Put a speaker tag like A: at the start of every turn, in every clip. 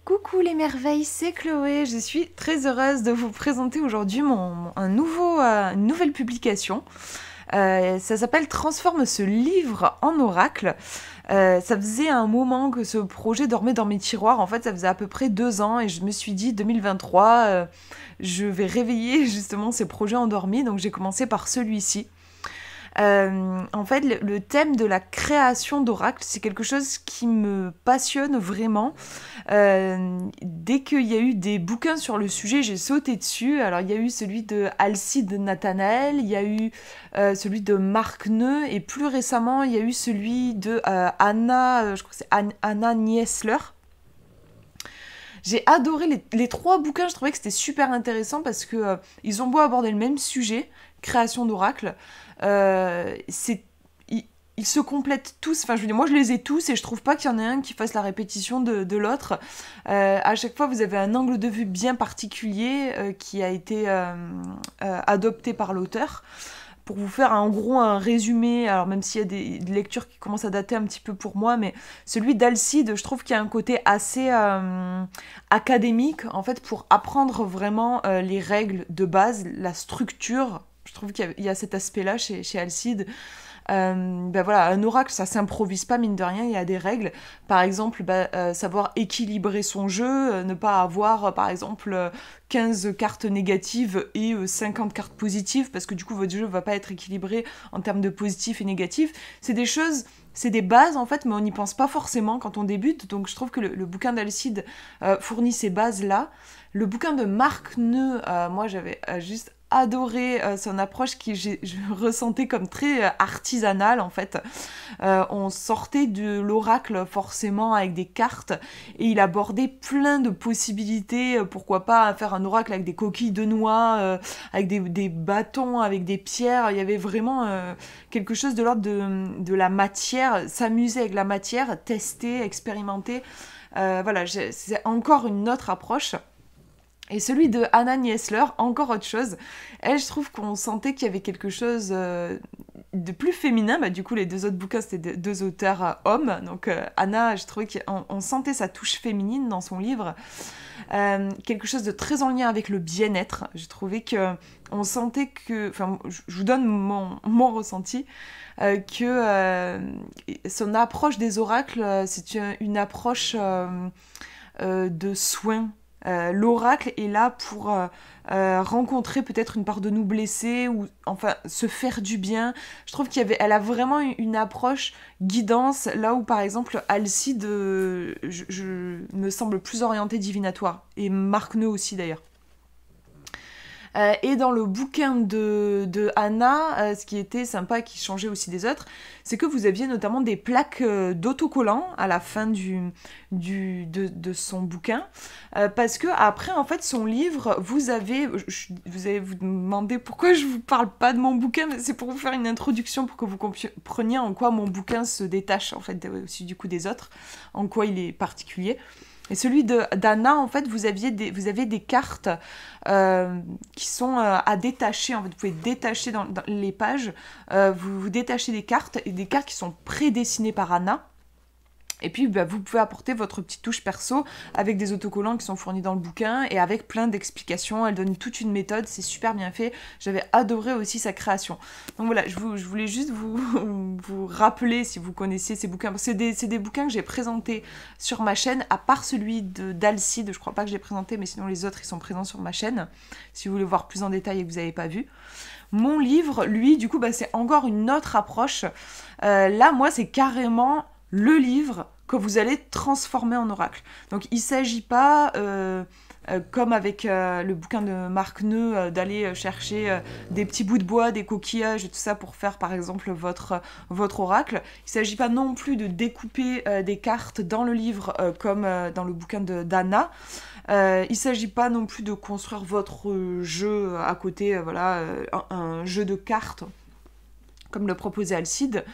A: Coucou les merveilles, c'est Chloé. Je suis très heureuse de vous présenter aujourd'hui une nouvelle publication. Ça s'appelle Transforme ce livre en oracle. Ça faisait un moment que ce projet dormait dans mes tiroirs. En fait, ça faisait à peu près 2 ans et je me suis dit 2023, je vais réveiller justement ces projets endormis. Donc j'ai commencé par celui-ci. En fait, le thème de la création d'oracles, c'est quelque chose qui me passionne vraiment. Dès qu'il y a eu des bouquins sur le sujet, j'ai sauté dessus. Alors, il y a eu celui de Alcide Nathanael, il y a eu celui de Marc Neu, et plus récemment, il y a eu celui de Anna, je crois que c'est Anna Niesler. J'ai adoré les trois bouquins, je trouvais que c'était super intéressant parce que ils ont beau aborder le même sujet, création d'oracles, ils se complètent tous, enfin je veux dire, moi je les ai tous et je trouve pas qu'il y en ait un qui fasse la répétition de l'autre. À chaque fois vous avez un angle de vue bien particulier qui a été adopté par l'auteur. Pour vous faire en gros un résumé, alors même s'il y a des lectures qui commencent à dater un petit peu pour moi, mais celui d'Alcide, je trouve qu'il y a un côté assez académique, en fait, pour apprendre vraiment les règles de base, la structure. Je trouve qu'il y a cet aspect-là chez Alcide. Ben voilà, un oracle, ça s'improvise pas, mine de rien, il y a des règles. Par exemple, savoir équilibrer son jeu, ne pas avoir, par exemple, 15 cartes négatives et 50 cartes positives, parce que du coup, votre jeu va pas être équilibré en termes de positif et négatif. C'est des choses, c'est des bases, en fait, mais on n'y pense pas forcément quand on débute. Donc, je trouve que le bouquin d'Alcide fournit ces bases-là. Le bouquin de Marc Neu, moi, j'avais juste adoré son approche je ressentais comme très artisanale en fait. On sortait de l'oracle forcément avec des cartes et il abordait plein de possibilités, pourquoi pas faire un oracle avec des coquilles de noix, avec des bâtons, avec des pierres. Il y avait vraiment quelque chose de l'ordre de la matière, s'amuser avec la matière, tester, expérimenter. Voilà, c'est encore une autre approche. Et celui de Anna Niesler, encore autre chose. Elle, je trouve qu'on sentait qu'il y avait quelque chose de plus féminin. Bah, du coup, les deux autres bouquins, c'était deux auteurs hommes. Donc Anna, je trouvais qu'on sentait sa touche féminine dans son livre. Quelque chose de très en lien avec le bien-être. Je trouvais qu'on sentait que... Enfin, je vous donne mon ressenti. Que son approche des oracles, c'est une approche de soin. L'oracle est là pour rencontrer peut-être une part de nous blessée ou enfin se faire du bien. Je trouve elle a vraiment une approche guidance, là où par exemple Alcide me semble plus orienté divinatoire, et Marc Neu aussi d'ailleurs. Et dans le bouquin de Anna, ce qui était sympa, qui changeait aussi des autres, c'est que vous aviez notamment des plaques d'autocollants à la fin de son bouquin, parce que après, en fait, son livre, vous allez vous demander pourquoi je vous parle pas de mon bouquin, mais c'est pour vous faire une introduction pour que vous compreniez en quoi mon bouquin se détache en fait aussi du coup des autres, en quoi il est particulier. Et celui d'Anna, en fait, vous avez des cartes qui sont à détacher. En fait, vous pouvez détacher dans les pages. Vous détachez des cartes, et des cartes qui sont prédessinées par Anna. Et puis, vous pouvez apporter votre petite touche perso avec des autocollants qui sont fournis dans le bouquin et avec plein d'explications. Elle donne toute une méthode, c'est super bien fait. J'avais adoré aussi sa création. Donc voilà, je voulais juste vous rappeler, si vous connaissiez ces bouquins. C'est des bouquins que j'ai présentés sur ma chaîne, à part celui d'Alcide, je crois pas que je l'ai présenté, mais sinon les autres, ils sont présents sur ma chaîne, si vous voulez voir plus en détail et que vous n'avez pas vu. Mon livre, lui, du coup, c'est encore une autre approche. Là, moi, c'est carrément le livre que vous allez transformer en oracle. Donc il ne s'agit pas, comme avec le bouquin de Marc Neu, d'aller chercher des petits bouts de bois, des coquillages et tout ça pour faire par exemple votre oracle. Il ne s'agit pas non plus de découper des cartes dans le livre comme dans le bouquin d'Anna. Il ne s'agit pas non plus de construire votre jeu à côté, un jeu de cartes comme le proposait Alcide.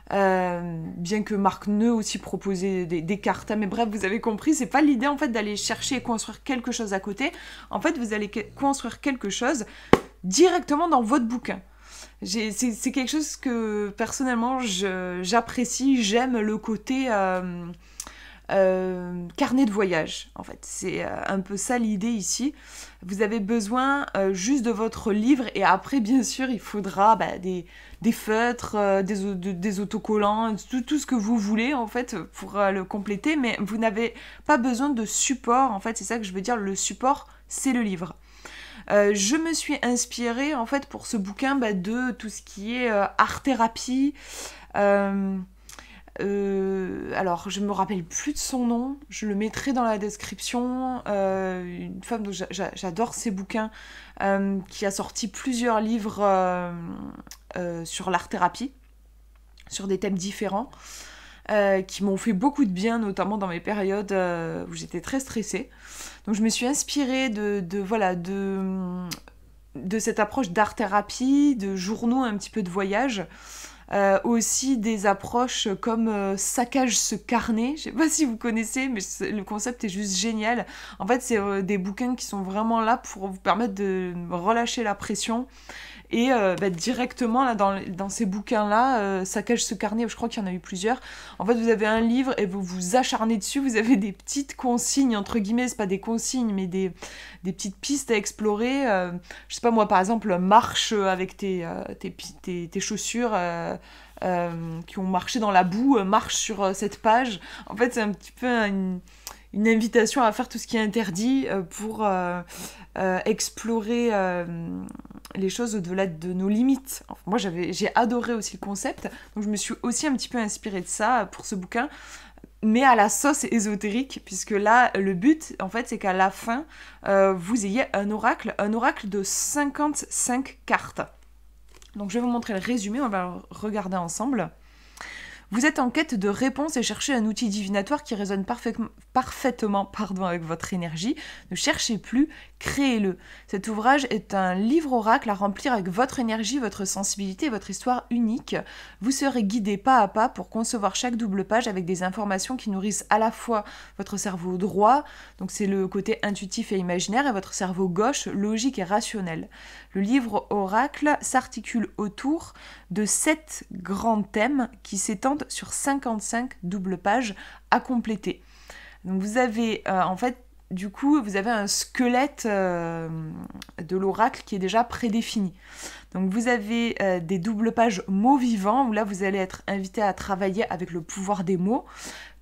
A: Bien que Marc Neu aussi proposait des cartes, mais bref, vous avez compris, c'est pas l'idée en fait d'aller chercher et construire quelque chose à côté. En fait, vous allez construire quelque chose directement dans votre bouquin. C'est quelque chose que personnellement j'apprécie, j'aime le côté carnet de voyage, en fait. C'est un peu ça l'idée ici. Vous avez besoin juste de votre livre et après, bien sûr, il faudra des feutres, des autocollants, tout ce que vous voulez, en fait, pour le compléter, mais vous n'avez pas besoin de support, en fait, c'est ça que je veux dire, le support, c'est le livre. Je me suis inspirée, en fait, pour ce bouquin, de tout ce qui est art-thérapie, alors, je me rappelle plus de son nom, je le mettrai dans la description. Une femme dont j'adore ses bouquins, qui a sorti plusieurs livres sur l'art-thérapie, sur des thèmes différents, qui m'ont fait beaucoup de bien, notamment dans mes périodes où j'étais très stressée. Donc, je me suis inspirée de cette approche d'art-thérapie, de journaux, un petit peu de voyage. Aussi des approches comme saccage ce carnet, je sais pas si vous connaissez, mais le concept est juste génial. En fait, c'est des bouquins qui sont vraiment là pour vous permettre de relâcher la pression. Et directement là, dans ces bouquins-là, saccage ce carnet, je crois qu'il y en a eu plusieurs. En fait, vous avez un livre et vous vous acharnez dessus, vous avez des petites consignes, entre guillemets, c'est pas des consignes, mais des petites pistes à explorer. Je sais pas moi, par exemple, marche avec tes chaussures qui ont marché dans la boue, marche sur cette page. En fait, c'est un petit peu une invitation à faire tout ce qui est interdit pour explorer les choses au-delà de nos limites. Enfin, moi, j'ai adoré aussi le concept, donc je me suis aussi un petit peu inspirée de ça pour ce bouquin, mais à la sauce ésotérique, puisque là, le but, en fait, c'est qu'à la fin, vous ayez un oracle de 55 cartes. Donc, je vais vous montrer le résumé, on va le regarder ensemble. Vous êtes en quête de réponses et cherchez un outil divinatoire qui résonne parfaitement avec votre énergie. Ne cherchez plus, créez-le. Cet ouvrage est un livre oracle à remplir avec votre énergie, votre sensibilité et votre histoire unique. Vous serez guidé pas à pas pour concevoir chaque double page avec des informations qui nourrissent à la fois votre cerveau droit, donc c'est le côté intuitif et imaginaire, et votre cerveau gauche, logique et rationnel. Le livre oracle s'articule autour de 7 grands thèmes qui s'étendent sur 55 doubles pages à compléter. Donc vous avez vous avez un squelette de l'oracle qui est déjà prédéfini. Donc vous avez des doubles pages mots vivants où là vous allez être invité à travailler avec le pouvoir des mots.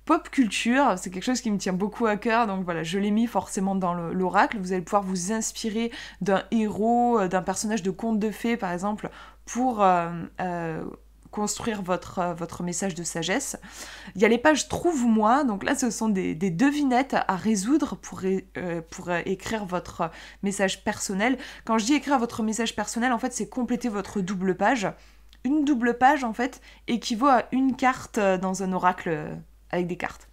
A: Pop culture, c'est quelque chose qui me tient beaucoup à cœur, donc voilà, je l'ai mis forcément dans l'oracle. Vous allez pouvoir vous inspirer d'un héros, d'un personnage de conte de fées par exemple, pour construire votre message de sagesse. Il y a les pages Trouve-moi, donc là ce sont des devinettes à résoudre pour écrire votre message personnel. Quand je dis écrire votre message personnel, en fait c'est compléter votre double page. Une double page en fait équivaut à une carte dans un oracle avec des cartes.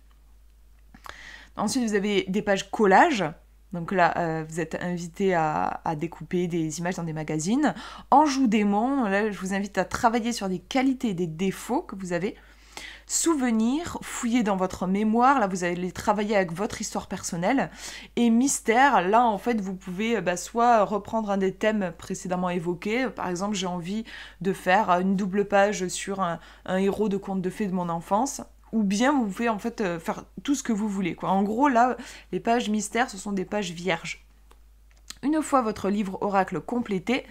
A: Ensuite vous avez des pages collage. Donc là, vous êtes invité à découper des images dans des magazines. Enjou démon, là, je vous invite à travailler sur des qualités et des défauts que vous avez. Souvenirs, fouiller dans votre mémoire, là, vous allez travailler avec votre histoire personnelle. Et mystère, là, en fait, vous pouvez soit reprendre un des thèmes précédemment évoqués. Par exemple, j'ai envie de faire une double page sur un héros de conte de fées de mon enfance. Ou bien vous pouvez en fait faire tout ce que vous voulez, quoi. En gros, là, les pages mystères, ce sont des pages vierges. Une fois votre livre oracle complété,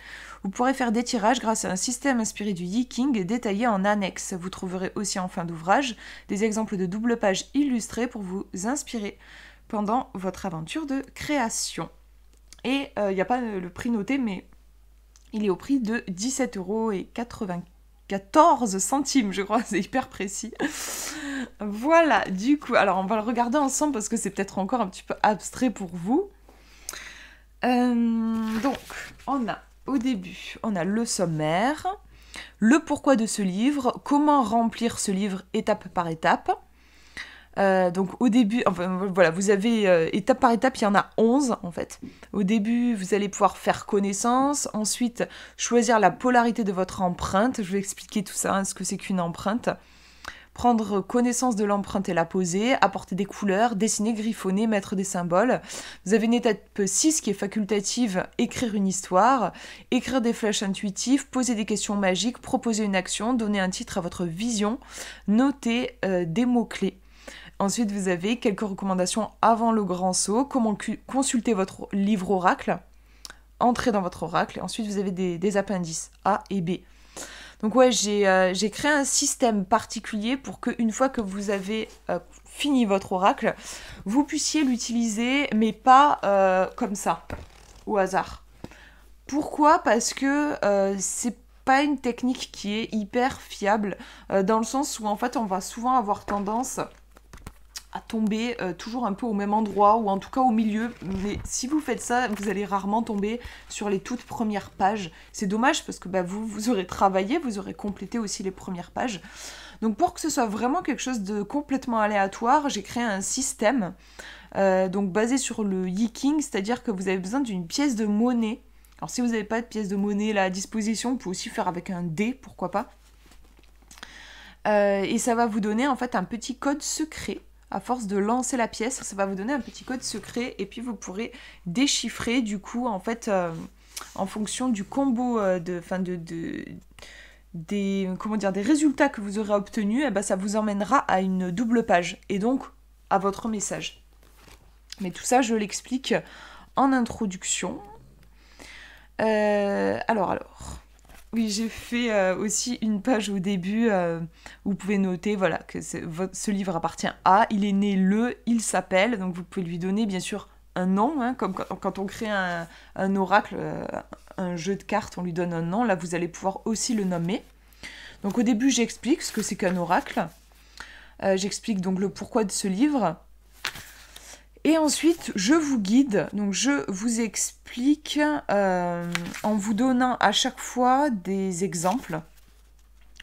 A: vous pourrez faire des tirages grâce à un système inspiré du Yi King détaillé en annexe. Vous trouverez aussi en fin d'ouvrage des exemples de double pages illustrées pour vous inspirer pendant votre aventure de création. Et il n'y a pas le prix noté, mais il est au prix de 17,94 €, je crois, c'est hyper précis. Voilà, du coup, alors on va le regarder ensemble parce que c'est peut-être encore un petit peu abstrait pour vous. Donc, au début, on a le sommaire, le pourquoi de ce livre, comment remplir ce livre étape par étape. Donc au début, voilà, vous avez étape par étape, il y en a 11 en fait. Au début, vous allez pouvoir faire connaissance, ensuite choisir la polarité de votre empreinte, je vais expliquer tout ça, ce que c'est qu'une empreinte. Prendre connaissance de l'empreinte et la poser, apporter des couleurs, dessiner, griffonner, mettre des symboles. Vous avez une étape 6 qui est facultative, écrire une histoire, écrire des flèches intuitives, poser des questions magiques, proposer une action, donner un titre à votre vision, noter des mots-clés. Ensuite, vous avez quelques recommandations avant le grand saut, comment consulter votre livre oracle, entrer dans votre oracle, et ensuite vous avez des appendices A et B. Donc ouais, j'ai créé un système particulier pour qu'une fois que vous avez fini votre oracle, vous puissiez l'utiliser, mais pas comme ça, au hasard. Pourquoi ? Parce que c'est pas une technique qui est hyper fiable, dans le sens où en fait on va souvent avoir tendance à tomber toujours un peu au même endroit, ou en tout cas au milieu. Mais si vous faites ça, vous allez rarement tomber sur les toutes premières pages. C'est dommage parce que vous aurez travaillé, vous aurez complété aussi les premières pages. Donc pour que ce soit vraiment quelque chose de complètement aléatoire, j'ai créé un système donc basé sur le Yiking, c'est-à-dire que vous avez besoin d'une pièce de monnaie. Alors si vous n'avez pas de pièce de monnaie là à disposition, vous pouvez aussi faire avec un dé, pourquoi pas. Et ça va vous donner en fait un petit code secret. À force de lancer la pièce, ça va vous donner un petit code secret et puis vous pourrez déchiffrer du coup en fait en fonction du combo des résultats que vous aurez obtenus, ça vous emmènera à une double page et donc à votre message. Mais tout ça, je l'explique en introduction. Alors. Oui, j'ai fait aussi une page au début où vous pouvez noter voilà, que ce livre appartient à, il est né le, il s'appelle, donc vous pouvez lui donner bien sûr un nom, hein, comme quand on crée un oracle, un jeu de cartes, on lui donne un nom, là vous allez pouvoir aussi le nommer. Donc au début j'explique ce que c'est qu'un oracle, j'explique donc le pourquoi de ce livre. Et ensuite, je vous guide, donc je vous explique en vous donnant à chaque fois des exemples.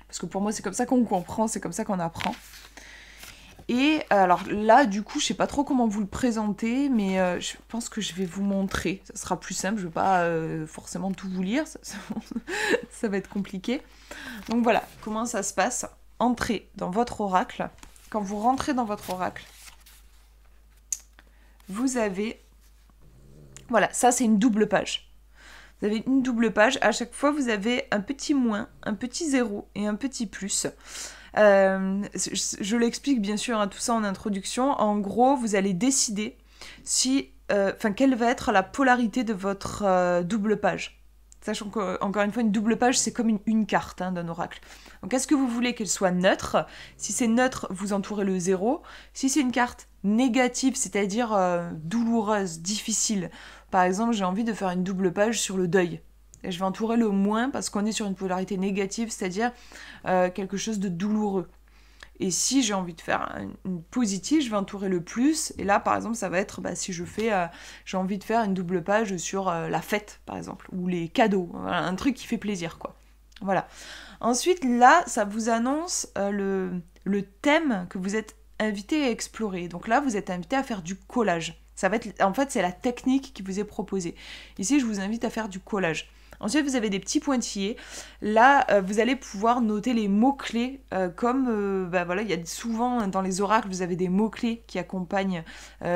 A: Parce que pour moi, c'est comme ça qu'on comprend, c'est comme ça qu'on apprend. Et alors là, du coup, je sais pas trop comment vous le présenter, mais je pense que je vais vous montrer. Ça sera plus simple, je vais pas forcément tout vous lire, ça va être compliqué. Donc voilà, comment ça se passe. Entrez dans votre oracle. Quand vous rentrez dans votre oracle, vous avez... Voilà, ça c'est une double page. Vous avez une double page. À chaque fois, vous avez un petit moins, un petit zéro et un petit plus. Je l'explique bien sûr, hein, tout ça en introduction. En gros, vous allez décider quelle va être la polarité de votre double page. Sachant qu'encore une fois, une double page, c'est comme une carte d'un oracle. Donc, est-ce que vous voulez qu'elle soit neutre ? Si c'est neutre, vous entourez le 0. Si c'est une carte négative, c'est-à-dire douloureuse, difficile, par exemple, j'ai envie de faire une double page sur le deuil. Et je vais entourer le moins parce qu'on est sur une polarité négative, c'est-à-dire quelque chose de douloureux. Et si j'ai envie de faire une positive, je vais entourer le plus. Et là, par exemple, ça va être, si j'ai envie de faire une double page sur la fête, par exemple, ou les cadeaux, voilà, un truc qui fait plaisir, quoi. Voilà. Ensuite, là, ça vous annonce le thème que vous êtes invité à explorer. Donc là, vous êtes invité à faire du collage. Ça va être, en fait, c'est la technique qui vous est proposée. Ici, je vous invite à faire du collage. Ensuite, vous avez des petits pointillés. Là, vous allez pouvoir noter les mots-clés. Il y a souvent dans les oracles, vous avez des mots-clés qui accompagnent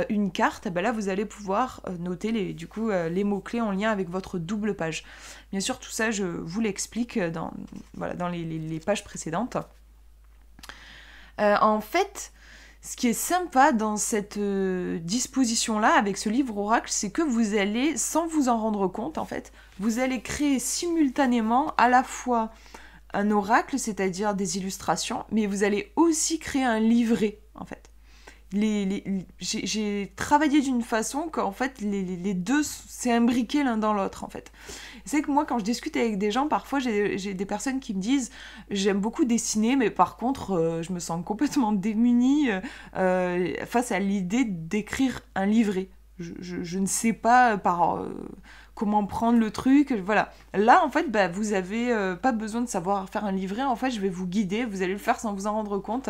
A: une carte. Là, vous allez pouvoir noter les mots-clés en lien avec votre double page. Bien sûr, tout ça, je vous l'explique dans les pages précédentes. En fait, ce qui est sympa dans cette disposition-là, avec ce livre oracle, c'est que vous allez, sans vous en rendre compte, en fait, vous allez créer simultanément à la fois un oracle, c'est-à-dire des illustrations, mais vous allez aussi créer un livret, en fait. J'ai travaillé d'une façon qu'en fait, les deux, c'est imbriqué l'un dans l'autre, en fait. C'est que moi, quand je discute avec des gens, parfois, j'ai des personnes qui me disent « J'aime beaucoup dessiner, mais par contre, je me sens complètement démunie face à l'idée d'écrire un livret. Je ne sais pas comment prendre le truc. » Voilà. Là, en fait, vous n'avez pas besoin de savoir faire un livret. En fait, je vais vous guider. Vous allez le faire sans vous en rendre compte.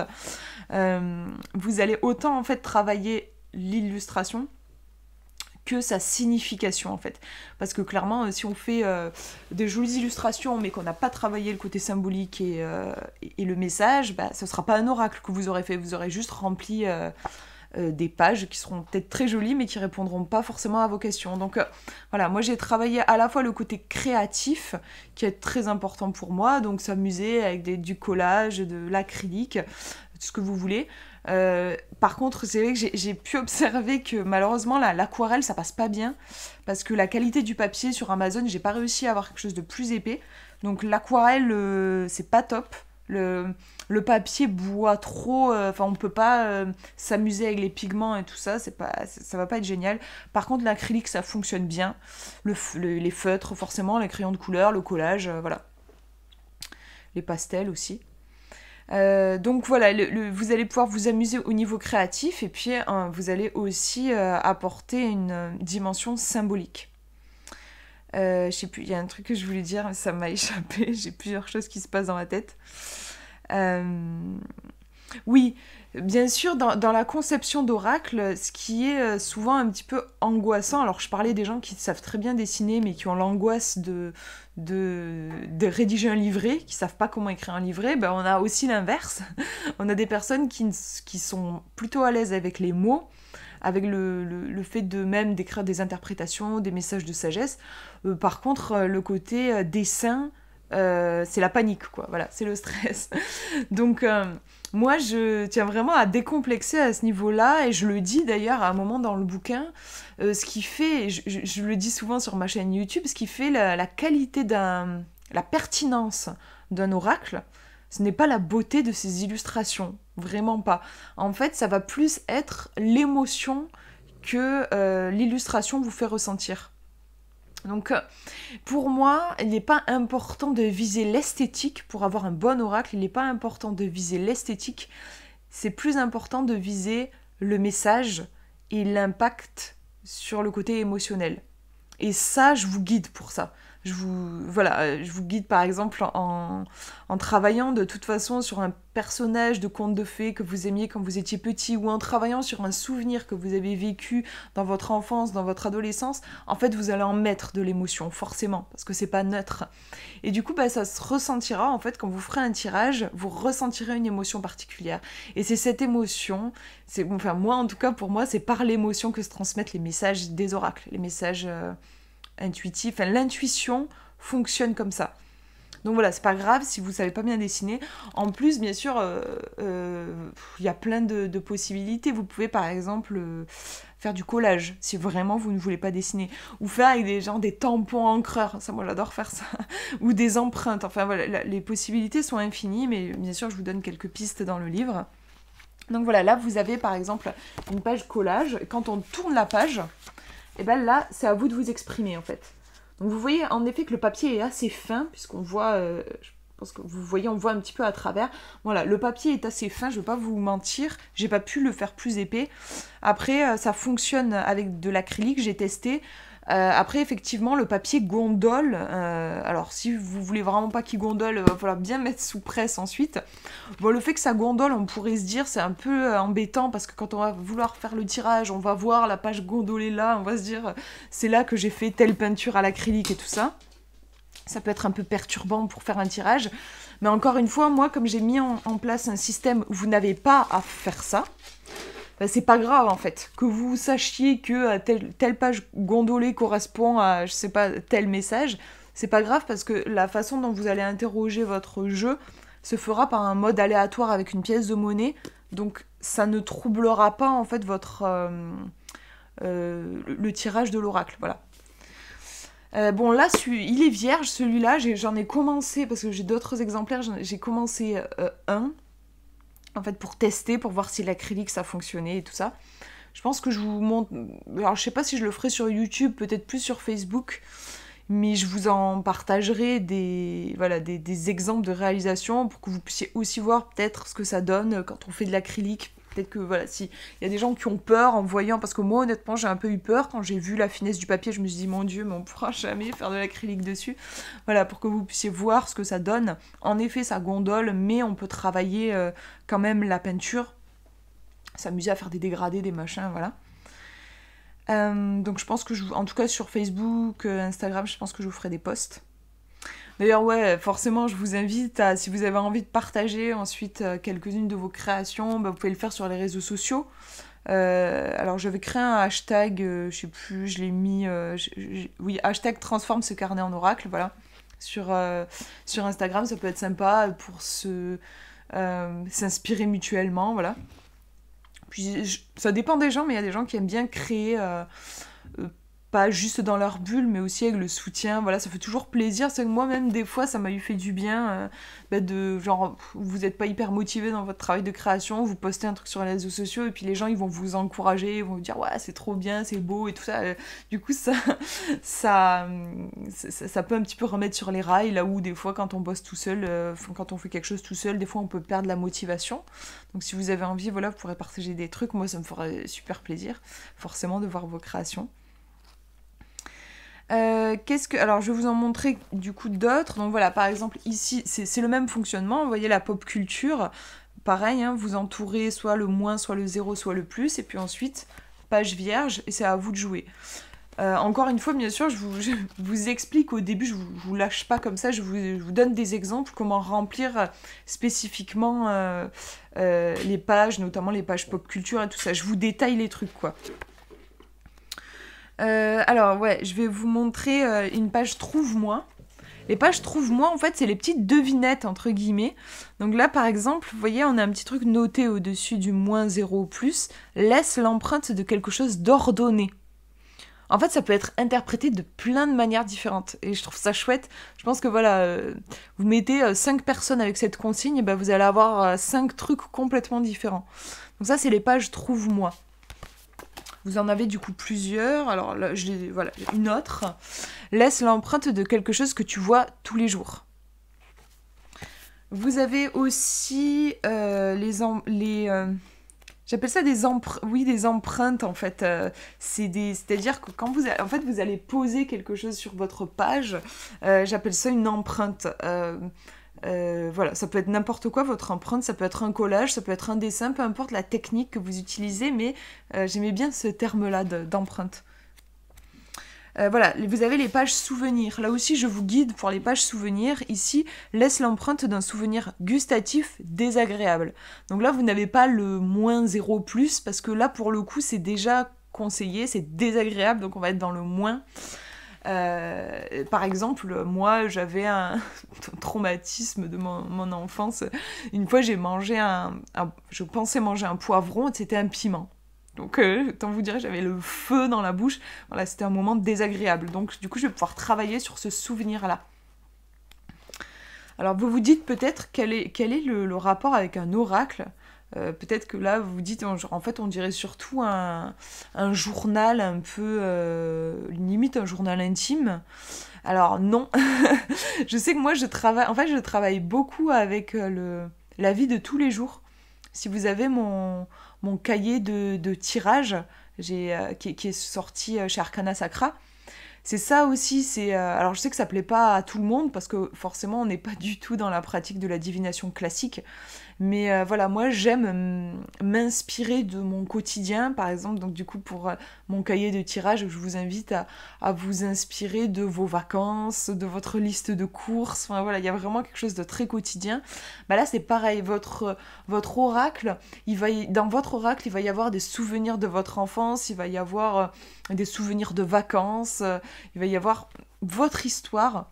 A: Vous allez autant, en fait, travailler l'illustration que sa signification, en fait. Parce que clairement, si on fait des jolies illustrations, mais qu'on n'a pas travaillé le côté symbolique et le message, ce ne sera pas un oracle que vous aurez fait. Vous aurez juste rempli des pages qui seront peut-être très jolies, mais qui ne répondront pas forcément à vos questions. Donc voilà, moi j'ai travaillé à la fois le côté créatif, qui est très important pour moi, donc s'amuser avec du collage, de l'acrylique, tout ce que vous voulez. Par contre, c'est vrai que j'ai pu observer que malheureusement, l'aquarelle, ça passe pas bien. Parce que la qualité du papier sur Amazon, j'ai pas réussi à avoir quelque chose de plus épais. Donc l'aquarelle, c'est pas top. Le papier boit trop, enfin on peut pas s'amuser avec les pigments et tout ça, ça va pas être génial. Par contre l'acrylique ça fonctionne bien, les feutres forcément, les crayons de couleur, le collage, voilà. Les pastels aussi. Donc voilà, vous allez pouvoir vous amuser au niveau créatif et puis vous allez aussi apporter une dimension symbolique. Je sais plus, il y a un truc que je voulais dire, mais ça m'a échappé. J'ai plusieurs choses qui se passent dans ma tête. Oui, bien sûr, dans la conception d'oracle, ce qui est souvent un petit peu angoissant, alors je parlais des gens qui savent très bien dessiner, mais qui ont l'angoisse de rédiger un livret, qui savent pas comment écrire un livret, ben on a aussi l'inverse. On a des personnes qui sont plutôt à l'aise avec les mots, avec le fait de même d'écrire des interprétations, des messages de sagesse. Par contre, le côté dessin, c'est la panique, quoi. Voilà, c'est le stress. Donc, moi, je tiens vraiment à décomplexer à ce niveau-là, et je le dis d'ailleurs à un moment dans le bouquin, ce qui fait, je le dis souvent sur ma chaîne YouTube, ce qui fait la qualité la pertinence d'un oracle, ce n'est pas la beauté de ses illustrations, vraiment pas. En fait, ça va plus être l'émotion que l'illustration vous fait ressentir. Donc, pour moi, il n'est pas important de viser l'esthétique pour avoir un bon oracle, il n'est pas important de viser l'esthétique, c'est plus important de viser le message et l'impact sur le côté émotionnel. Et ça, je vous guide pour ça. Je vous guide par exemple en travaillant de toute façon sur un personnage de conte de fées que vous aimiez quand vous étiez petit, ou en travaillant sur un souvenir que vous avez vécu dans votre enfance, dans votre adolescence. En fait, vous allez en mettre de l'émotion, forcément, parce que c'est pas neutre. Et du coup, ça se ressentira, en fait, quand vous ferez un tirage, vous ressentirez une émotion particulière. Et c'est cette émotion, moi en tout cas, pour moi, c'est par l'émotion que se transmettent les messages des oracles, les messages intuitif, l'intuition fonctionne comme ça. Donc voilà, c'est pas grave si vous savez pas bien dessiner. En plus, bien sûr, y a plein de possibilités. Vous pouvez par exemple faire du collage, si vraiment vous ne voulez pas dessiner. Ou faire avec des tampons encreurs, ça moi j'adore faire ça. Ou des empreintes, enfin voilà, les possibilités sont infinies, mais bien sûr je vous donne quelques pistes dans le livre. Donc voilà, là vous avez par exemple une page collage, et quand on tourne la page, et bien là, c'est à vous de vous exprimer en fait. Donc vous voyez en effet que le papier est assez fin, puisqu'on voit, je pense que vous voyez, on voit un petit peu à travers. Voilà, le papier est assez fin, je ne vais pas vous mentir, j'ai pas pu le faire plus épais. Après, ça fonctionne avec de l'acrylique, j'ai testé. Après, effectivement, le papier gondole. Alors, si vous voulez vraiment pas qu'il gondole, il va falloir bien mettre sous presse ensuite. Bon, le fait que ça gondole, on pourrait se dire, c'est un peu embêtant parce que quand on va vouloir faire le tirage, on va voir la page gondolée là, on va se dire, c'est là que j'ai fait telle peinture à l'acrylique et tout ça. Ça peut être un peu perturbant pour faire un tirage. Mais encore une fois, moi, comme j'ai mis en place un système où vous n'avez pas à faire ça, c'est pas grave en fait. Que vous sachiez que telle page gondolée correspond à, je sais pas, tel message, c'est pas grave parce que la façon dont vous allez interroger votre jeu se fera par un mode aléatoire avec une pièce de monnaie. Donc ça ne troublera pas en fait le tirage de l'oracle. Voilà. Bon là, il est vierge celui-là, j'en ai commencé, parce que j'ai d'autres exemplaires, j'ai commencé un, en fait pour tester, pour voir si l'acrylique ça fonctionnait et tout ça. Je pense que je vous montre, alors je sais pas si je le ferai sur YouTube, peut-être plus sur Facebook, mais je vous en partagerai des exemples de réalisation pour que vous puissiez aussi voir peut-être ce que ça donne quand on fait de l'acrylique. Peut-être que voilà, si il y a des gens qui ont peur en voyant, parce que moi honnêtement j'ai un peu eu peur quand j'ai vu la finesse du papier, je me suis dit mon Dieu, mais on pourra jamais faire de l'acrylique dessus. Voilà, pour que vous puissiez voir ce que ça donne. En effet, ça gondole, mais on peut travailler quand même la peinture, s'amuser à faire des dégradés, des machins, voilà. Donc je pense que en tout cas sur Facebook, Instagram, je pense que je vous ferai des posts. D'ailleurs, ouais, forcément, je vous invite à, si vous avez envie de partager ensuite quelques-unes de vos créations, vous pouvez le faire sur les réseaux sociaux. Alors, j'avais créé un hashtag, je sais plus, je l'ai mis, oui, hashtag transforme ce carnet en oracle, voilà. Sur Instagram, ça peut être sympa pour s'inspirer mutuellement, voilà. Puis ça dépend des gens, mais il y a des gens qui aiment bien créer, pas juste dans leur bulle, mais aussi avec le soutien. Voilà, ça fait toujours plaisir. C'est que moi-même, des fois, ça m'a eu fait du bien de genre, vous n'êtes pas hyper motivé dans votre travail de création, vous postez un truc sur les réseaux sociaux et puis les gens, ils vont vous encourager, ils vont vous dire ouais, c'est trop bien, c'est beau et tout ça. Du coup, ça peut un petit peu remettre sur les rails, là où des fois, quand on bosse tout seul, quand on fait quelque chose tout seul, des fois, on peut perdre la motivation. Donc, si vous avez envie, voilà, vous pourrez partager des trucs. Moi, ça me ferait super plaisir, forcément, de voir vos créations. Alors, je vais vous en montrer du coup d'autres. Donc voilà, par exemple, ici, c'est le même fonctionnement. Vous voyez la pop culture, pareil, hein, vous entourez soit le moins, soit le 0, soit le plus, et puis ensuite, page vierge, et c'est à vous de jouer. Encore une fois, bien sûr, je vous explique au début, je vous lâche pas comme ça, je vous donne des exemples, comment remplir spécifiquement les pages, notamment les pages pop culture et tout ça. Je vous détaille les trucs, quoi. Alors, ouais, je vais vous montrer une page Trouve-moi. Les pages Trouve-moi, en fait, c'est les petites devinettes, entre guillemets. Donc là, par exemple, vous voyez, on a un petit truc noté au-dessus du moins 0 au plus. Laisse l'empreinte de quelque chose d'ordonné. En fait, ça peut être interprété de plein de manières différentes. Et je trouve ça chouette. Je pense que voilà, vous mettez 5 personnes avec cette consigne, et ben vous allez avoir 5 trucs complètement différents. Donc ça, c'est les pages Trouve-moi. Vous en avez du coup plusieurs. Alors là, voilà, une autre. Laisse l'empreinte de quelque chose que tu vois tous les jours. Vous avez aussi j'appelle ça des empreintes en fait. C'est-à-dire que quand vous allez poser quelque chose sur votre page, j'appelle ça une empreinte. Voilà, ça peut être n'importe quoi, votre empreinte, ça peut être un collage, ça peut être un dessin, peu importe la technique que vous utilisez, mais j'aimais bien ce terme-là d'empreinte. Voilà, vous avez les pages souvenirs. Là aussi, je vous guide pour les pages souvenirs. Ici, laisse l'empreinte d'un souvenir gustatif désagréable. Donc là, vous n'avez pas le moins 0 plus, parce que là, pour le coup, c'est déjà conseillé, c'est désagréable, donc on va être dans le moins. Par exemple, moi j'avais un traumatisme de mon enfance. Une fois j'ai mangé je pensais manger un poivron et c'était un piment. Donc autant vous dire, j'avais le feu dans la bouche. Voilà, c'était un moment désagréable. Donc du coup je vais pouvoir travailler sur ce souvenir-là. Alors vous vous dites peut-être quel est le rapport avec un oracle. Peut-être que là, vous vous dites, en fait, on dirait surtout un journal un peu, limite un journal intime. Alors non, je sais que moi, je travaille beaucoup avec la vie de tous les jours. Si vous avez mon cahier de tirage qui est sorti chez Arcana Sacra, c'est ça aussi, alors je sais que ça plaît pas à tout le monde, parce que forcément, on n'est pas du tout dans la pratique de la divination classique. Mais voilà, moi j'aime m'inspirer de mon quotidien, par exemple. Donc du coup, pour mon cahier de tirage, je vous invite à vous inspirer de vos vacances, de votre liste de courses. Enfin voilà, il y a vraiment quelque chose de très quotidien. Bah là, c'est pareil, votre oracle, dans votre oracle, il va y avoir des souvenirs de votre enfance, il va y avoir des souvenirs de vacances, il va y avoir votre histoire.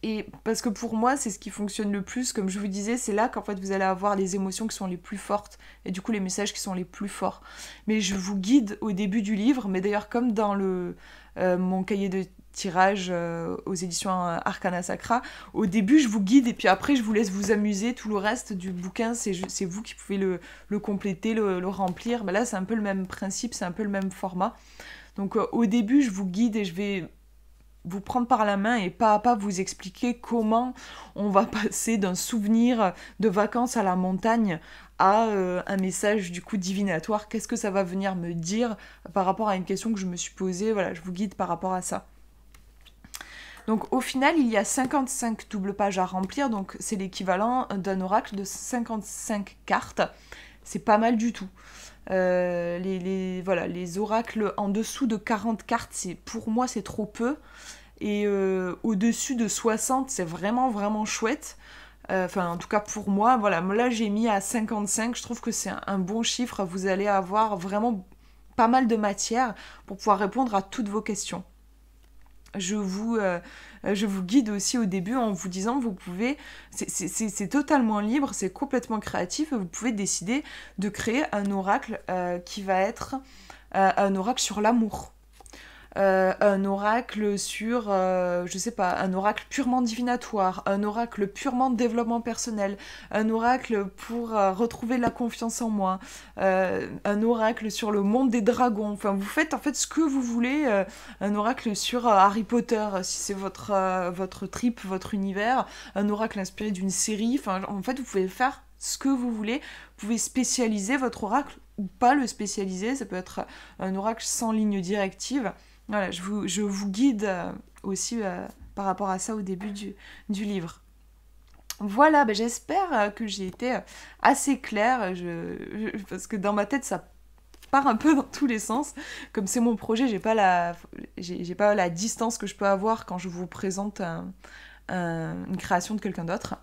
A: Et parce que pour moi, c'est ce qui fonctionne le plus, comme je vous disais, c'est là qu'en fait vous allez avoir les émotions qui sont les plus fortes, et du coup les messages qui sont les plus forts. Mais je vous guide au début du livre, mais d'ailleurs comme dans mon cahier de tirage aux éditions Arcana Sacra, au début je vous guide, et puis après je vous laisse vous amuser, tout le reste du bouquin, c'est vous qui pouvez le compléter, le remplir. Mais là c'est un peu le même principe, c'est un peu le même format. Donc au début je vous guide et je vais vous prendre par la main et pas à pas vous expliquer comment on va passer d'un souvenir de vacances à la montagne à un message du coup divinatoire. Qu'est-ce que ça va venir me dire par rapport à une question que je me suis posée. Voilà, je vous guide par rapport à ça. Donc au final, il y a 55 doubles pages à remplir, donc c'est l'équivalent d'un oracle de 55 cartes. C'est pas mal du tout. Les oracles en dessous de 40 cartes, pour moi c'est trop peu. Et au-dessus de 60, c'est vraiment vraiment chouette. En tout cas pour moi, voilà. Là j'ai mis à 55, je trouve que c'est un bon chiffre. Vous allez avoir vraiment pas mal de matière pour pouvoir répondre à toutes vos questions. je vous guide aussi au début en vous disant vous pouvez, c'est totalement libre, c'est complètement créatif, vous pouvez décider de créer un oracle qui va être un oracle sur l'amour. Un oracle sur, je sais pas, un oracle purement divinatoire, un oracle purement développement personnel, un oracle pour retrouver la confiance en moi, un oracle sur le monde des dragons. Enfin, vous faites en fait ce que vous voulez. Un oracle sur Harry Potter, si c'est votre trip, votre univers. Un oracle inspiré d'une série. Enfin, en fait, vous pouvez faire ce que vous voulez. Vous pouvez spécialiser votre oracle ou pas le spécialiser. Ça peut être un oracle sans ligne directive. Voilà, je vous guide aussi par rapport à ça au début du livre. Voilà, ben j'espère que j'ai été assez claire, parce que dans ma tête ça part un peu dans tous les sens. Comme c'est mon projet, j'ai pas la distance que je peux avoir quand je vous présente une création de quelqu'un d'autre.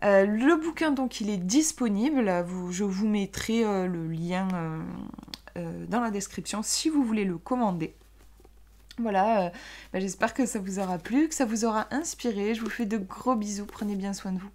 A: Le bouquin, donc, il est disponible. Je vous mettrai le lien dans la description si vous voulez le commander. Voilà, j'espère que ça vous aura plu, que ça vous aura inspiré. Je vous fais de gros bisous, prenez bien soin de vous.